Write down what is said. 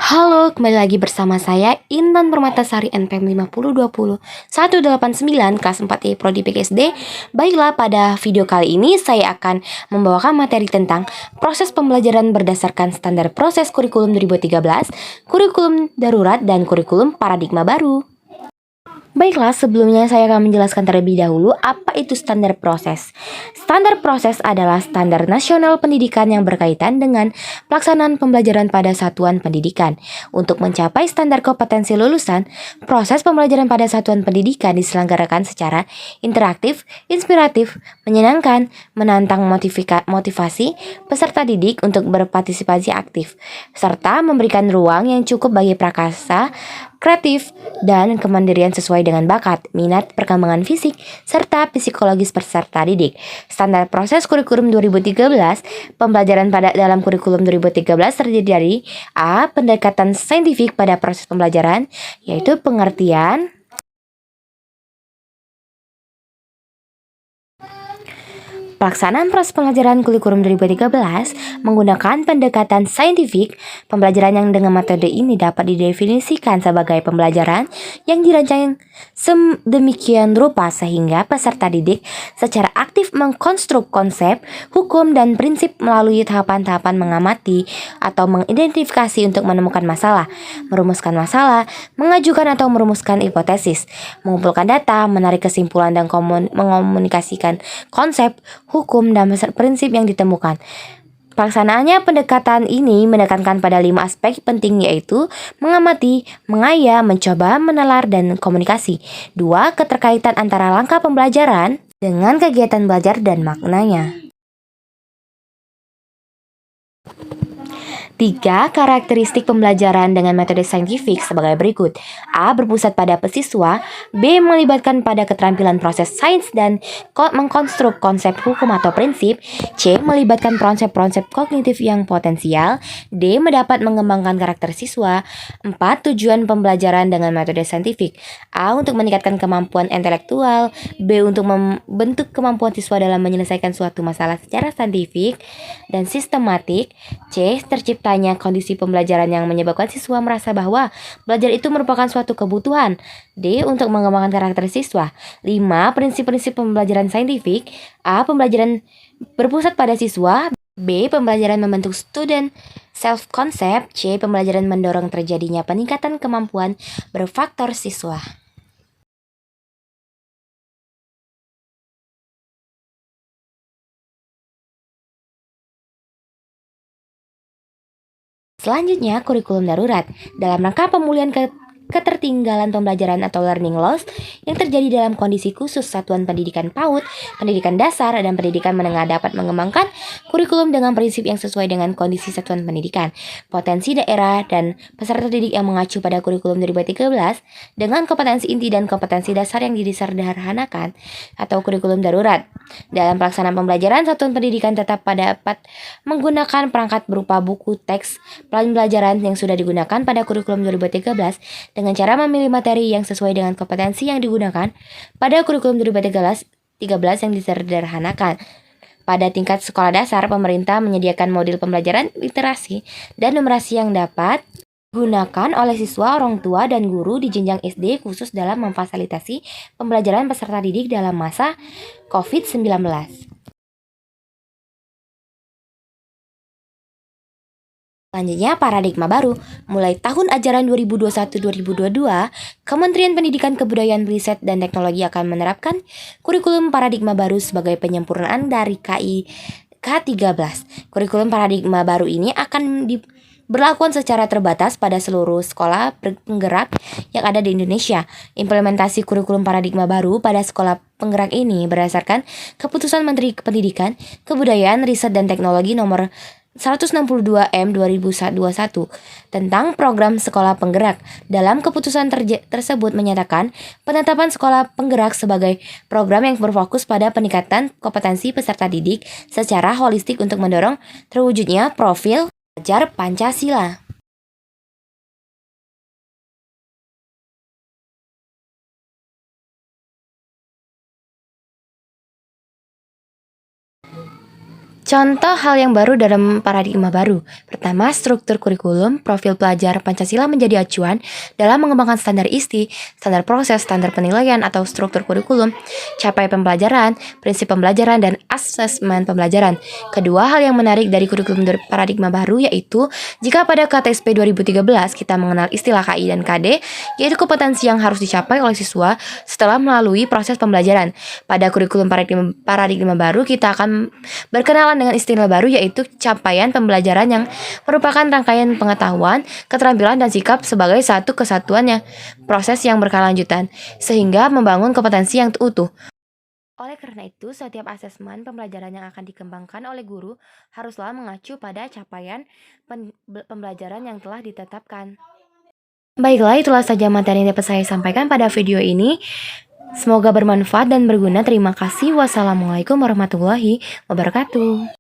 Halo, kembali lagi bersama saya Intan Permatasari NPM 5020 189 kelas 4I Prodi PGSD. Baiklah, pada video kali ini saya akan membawakan materi tentang proses pembelajaran berdasarkan standar proses kurikulum 2013, kurikulum darurat, dan kurikulum paradigma baru. Baiklah, sebelumnya saya akan menjelaskan terlebih dahulu apa itu standar proses. Standar proses adalah standar nasional pendidikan yang berkaitan dengan pelaksanaan pembelajaran pada satuan pendidikan. Untuk mencapai standar kompetensi lulusan, proses pembelajaran pada satuan pendidikan diselenggarakan secara interaktif, inspiratif, menyenangkan, menantang motivasi peserta didik untuk berpartisipasi aktif, serta memberikan ruang yang cukup bagi prakasa, kreatif, dan kemandirian sesuai dengan bakat, minat, perkembangan fisik, serta psikologis peserta didik. Standar proses kurikulum 2013, pembelajaran pada dalam kurikulum 2013 terdiri dari A. Pendekatan saintifik pada proses pembelajaran, yaitu pengertian, pelaksanaan proses pembelajaran kurikulum 2013 menggunakan pendekatan saintifik. Pembelajaran yang dengan metode ini dapat didefinisikan sebagai pembelajaran yang dirancang sedemikian rupa sehingga peserta didik secara aktif mengkonstruk konsep, hukum, dan prinsip melalui tahapan-tahapan mengamati atau mengidentifikasi untuk menemukan masalah, merumuskan masalah, mengajukan atau merumuskan hipotesis, mengumpulkan data, menarik kesimpulan, dan mengomunikasikan konsep, hukum, dan prinsip yang ditemukan. Pelaksanaannya, pendekatan ini menekankan pada 5 aspek penting, yaitu mengamati, mengaya, mencoba, menalar, dan komunikasi. 2. Keterkaitan antara langkah pembelajaran dengan kegiatan belajar dan maknanya. 3. Karakteristik pembelajaran dengan metode saintifik sebagai berikut. A. Berpusat pada pesiswa. B. Melibatkan pada keterampilan proses sains dan mengkonstruk konsep hukum atau prinsip. C. Melibatkan konsep-konsep kognitif yang potensial. D. Mendapat mengembangkan karakter siswa. 4. Tujuan pembelajaran dengan metode saintifik. A. Untuk meningkatkan kemampuan intelektual. B. Untuk membentuk kemampuan siswa dalam menyelesaikan suatu masalah secara saintifik dan sistematik. C. Terciptanya kondisi pembelajaran yang menyebabkan siswa merasa bahwa belajar itu merupakan suatu kebutuhan. D. Untuk mengembangkan karakter siswa. 5. Prinsip-prinsip pembelajaran saintifik. A. Pembelajaran berpusat pada siswa. B. Pembelajaran membentuk student self-concept. C. Pembelajaran mendorong terjadinya peningkatan kemampuan berfaktor siswa. Selanjutnya, kurikulum darurat. Dalam rangka pemulihan ketertinggalan pembelajaran atau learning loss yang terjadi dalam kondisi khusus satuan pendidikan PAUD, pendidikan dasar, dan pendidikan menengah dapat mengembangkan kurikulum dengan prinsip yang sesuai dengan kondisi satuan pendidikan, potensi daerah, dan peserta didik yang mengacu pada kurikulum 2013 dengan kompetensi inti dan kompetensi dasar yang disederhanakan atau kurikulum darurat. Dalam pelaksanaan pembelajaran, satuan pendidikan tetap dapat menggunakan perangkat berupa buku teks pembelajaran yang sudah digunakan pada kurikulum 2013 dengan cara memilih materi yang sesuai dengan kompetensi yang digunakan pada kurikulum 2013 yang disederhanakan. Pada tingkat sekolah dasar, pemerintah menyediakan modul pembelajaran literasi dan numerasi yang dapat digunakan oleh siswa, orang tua, dan guru di jenjang SD khusus dalam memfasilitasi pembelajaran peserta didik dalam masa COVID-19. Selanjutnya, paradigma baru. Mulai tahun ajaran 2021-2022, Kementerian Pendidikan, Kebudayaan, Riset, dan Teknologi akan menerapkan kurikulum paradigma baru sebagai penyempurnaan dari KI K13. Kurikulum paradigma baru ini akan berlakukan secara terbatas pada seluruh sekolah penggerak yang ada di Indonesia. Implementasi kurikulum paradigma baru pada sekolah penggerak ini berdasarkan Keputusan Menteri Pendidikan, Kebudayaan, Riset, dan Teknologi nomor 162 M 2021 tentang program sekolah penggerak. Dalam keputusan tersebut menyatakan penetapan sekolah penggerak sebagai program yang berfokus pada peningkatan kompetensi peserta didik secara holistik untuk mendorong terwujudnya profil belajar Pancasila. Contoh hal yang baru dalam paradigma baru. Pertama, struktur kurikulum, profil pelajar Pancasila menjadi acuan dalam mengembangkan standar ISTI, standar proses, standar penilaian atau struktur kurikulum, capaian pembelajaran, prinsip pembelajaran, dan asesmen pembelajaran. Kedua, hal yang menarik dari kurikulum paradigma baru yaitu jika pada KTSP 2013 kita mengenal istilah KI dan KD, yaitu kompetensi yang harus dicapai oleh siswa setelah melalui proses pembelajaran. Pada kurikulum paradigma baru kita akan berkenalan dengan istilah baru yaitu capaian pembelajaran yang merupakan rangkaian pengetahuan, keterampilan, dan sikap sebagai satu kesatuannya, proses yang berkelanjutan, sehingga membangun kompetensi yang utuh. Oleh karena itu, setiap asesmen pembelajaran yang akan dikembangkan oleh guru haruslah mengacu pada capaian pembelajaran yang telah ditetapkan. Baiklah, itulah saja materi yang dapat saya sampaikan pada video ini. Semoga bermanfaat dan berguna. Terima kasih. Wassalamualaikum warahmatullahi wabarakatuh.